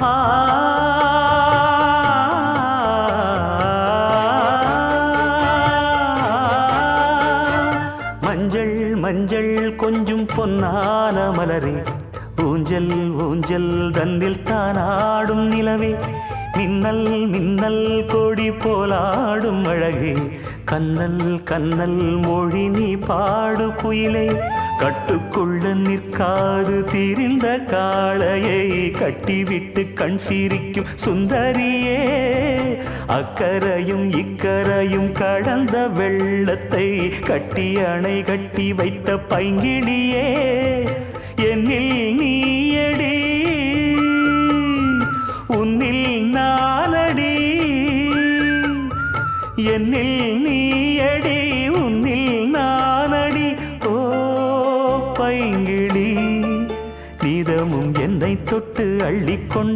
ஆ மஞ்சள் மஞ்சள் கொஞ்சம் பொன்னான மலரே, ஊஞ்சல் ஊஞ்சல் தன்னில் தானாடும் நிலவே, மின்னல் மின்னல் கொடி போலாடும் அழகே, கண்ணல் கண்ணல் மொழி நீ பாடு குயிலே, கட்டுக்குள்ள நிற்காது திரிந்த காளையை கட்டிவிட்டு கண் சிரிக்கும் சுந்தரியே, அக்கரையும் இக்கரையும் கடந்த வெள்ளத்தை கட்டி அணை கட்டி வைத்த பைங்கிளியே, என்னில் நீயடி உன்னில் நானடி, என்னில் நீயடி உன்னில் நானடி. ஓ பைங்கிளி, நீதமும் என்னை தொட்டு அள்ளிக்கொண்டு